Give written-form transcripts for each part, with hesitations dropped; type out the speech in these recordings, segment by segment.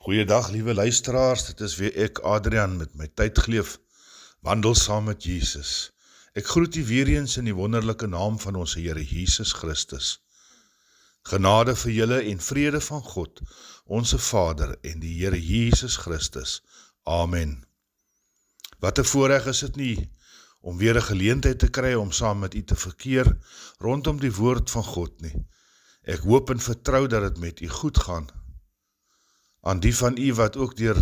Goeiedag, liewe luisteraars, dit is weer ek, Adrian, met my tydgleef, wandel saam met Jesus. Ek groet u weer eens in die wonderlike naam van ons Here Jesus Christus. Genade vir julle en vrede van God, onze Vader en die Here Jesus Christus. Amen. Wat 'n voorreg is dit nie, om weer 'n geleentheid te kry om saam met u te verkeer, rondom die woord van God nie. Ek hoop en vertrou dat het met u goed gaan. Aan die van u wat ook deur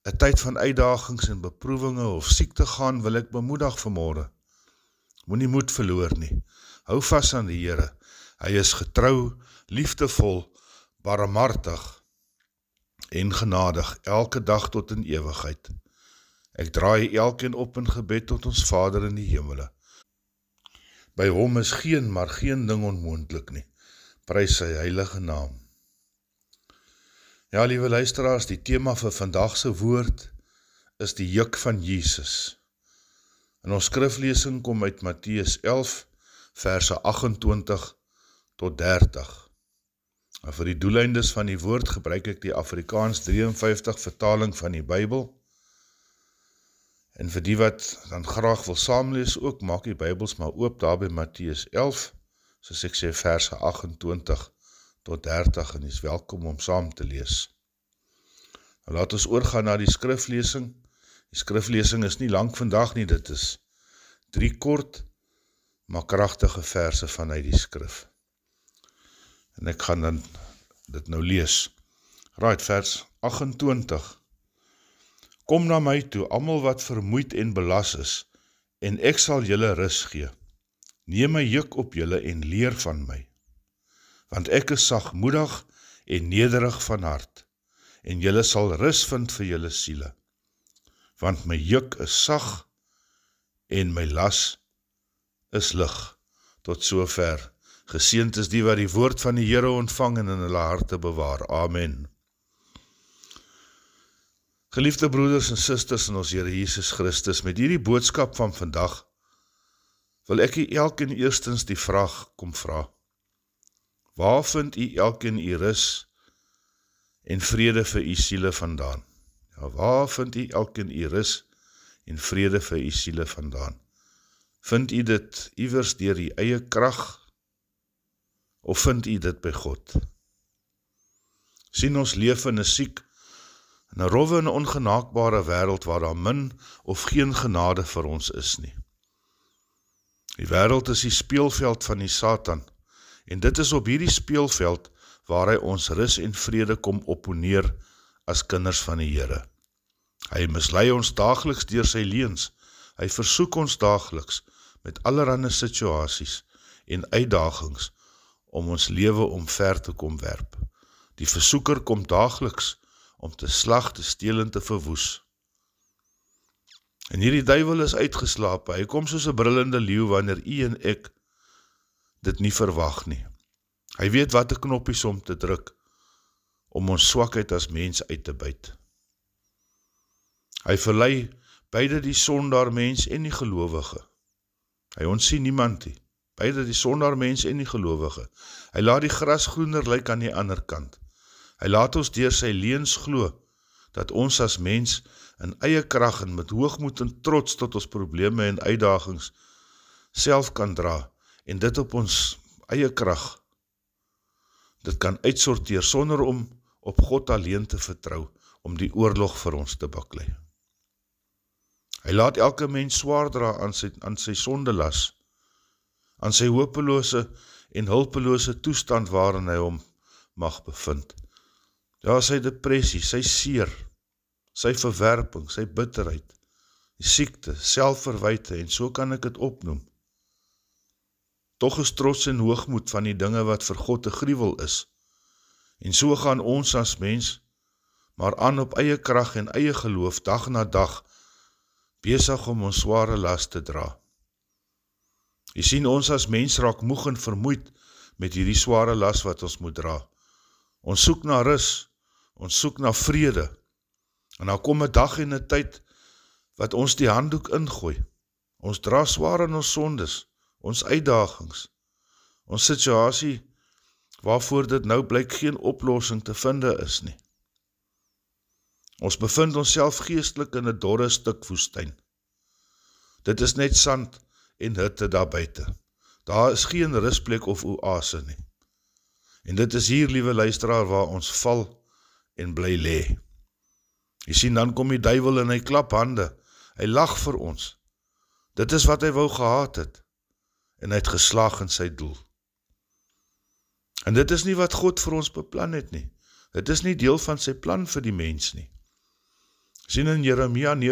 'n tyd van uitdagings en beproewinge of siekte gaan, wil ek bemoedig vanmôre. Moenie moed verloor nie. Hou vas aan die Here. Hy is getrou, liefdevol, barmhartig en genadig, elke dag tot in ewigheid. Ek draai elkeen op in gebed tot ons Vader in die hemele. By hom is geen ding onmoontlik nie. Prys sy heilige naam. Ja, liewe luisteraars, die tema vir vandag se woord is die juk van Jesus. En ons skriflesing kom uit Matteus 11, verse 28 tot 30. En vir die doeleindes van die woord gebruik ek die Afrikaans 53 vertaling van die Bybel. En vir die wat dan graag wil saamlees ook, maak die Bybels maar oop daar by Matteus 11, soos ek sê verse 28 tot 30 en is welkom om saam te lees. Nou laat ons oorgaan na die skriflesing. Die skriflesing is nie lang vandag nie, dit is 3 kort, maar kragtige verse vanuit die skrif. En ek gaan dan dit nou lees. Right, vers 28. Kom na my toe, almal wat vermoeid en belas is, en ek sal julle rus gee. Neem my juk op julle en leer van my. Want ek is sagmoedig en nederig van hart, en julle sal rus vind vir julle siele. Want my juk is sag, en my las is lig. Tot sover. Geseënd is die wat die woord van die Here ontvang en in hulle harte bewaar. Amen. Geliefde broeders en susters in ons Here Jesus Christus, met hierdie boodskap van vandag, wil ek u elkeen eerstens die vraag kom vra. Waar vind u elkeen u rus en vrede vir u siele vandaan? Ja, waar vind u elkeen u rus en vrede vir u siele vandaan? Vind u dit iewers deur u eie krag, of vind u dit by God? Sien, ons leef in 'n siek, in 'n rowwe en ongenaakbare wêreld waar daar min of geen genade vir ons is nie. Die wêreld is die speelveld van die Satan, en dit is op hierdie speelveld waar hy ons rus en vrede kom opponeer as kinders van die Here. Hy mislei ons daagliks deur sy leuns, hy versoek ons daagliks met allerlei situasies en uitdagings om ons lewe omver te kom werp. Die versoeker kom daagliks om te slag, te steel en te verwoes. En hierdie duiwel is uitgeslape, hy kom soos 'n brullende leeu wanneer u en ek dit nie verwag nie. Hy weet wat 'n knoppies om te druk, om ons swakheid as mens uit te byt. Hy verlei beide die sondaar mens en die gelowige. Hy ontsien niemand nie, beide die sondaar mens en die gelowige. Hy laat die gras groener lyk aan die ander kant. Hy laat ons deur sy leuns glo, dat ons as mens in eie krag en met hoogmoed en trots tot ons probleme en uitdagings self kan dra, en dit op ons eie krag. Dit kan uitsorteer sonder om op God alleen te vertrou, om die oorlog vir ons te baklei. Hy laat elke mens swaar dra aan sy sondelas, aan sy hopelose en hulpelose toestand waarin hy hom mag bevind. Ja, sy depressie, sy seer, sy verwerping, sy bitterheid, die siekte, selfverwyte, en so kan ek dit opnoem. Tog is trots en hoogmoed van die dinge wat vir God 'n gruwel is, en so gaan ons as mens, maar aan op eie krag en eie geloof, dag na dag, besig om ons sware las te dra. Jy sien, ons as mens raak moeg en vermoeid met hierdie sware las wat ons moet dra. Ons soek na rus, ons soek na vrede, en daar kom 'n dag en 'n tyd wat ons die handdoek ingooi. Ons dra swaar in ons sondes, ons uitdagings, ons situasie waarvoor dit nou blyk geen oplossing te vinde is nie. Ons bevind onsself geestelik in 'n dorre stuk woestyn. Dit is net sand en hitte daar buite. Daar is geen rusplek of oase nie. En dit is hier, liewe luisteraar, waar ons val en bly lê. Jy sien, dan kom die duiwel en hy klap hande. Hy lag vir ons. Dit is wat hy wou gehad het. En hy het geslaag in sy doel. En dit is nie wat God vir ons beplan het nie. Dit is nie deel van sy plan vir die mens nie. Sien in Jeremia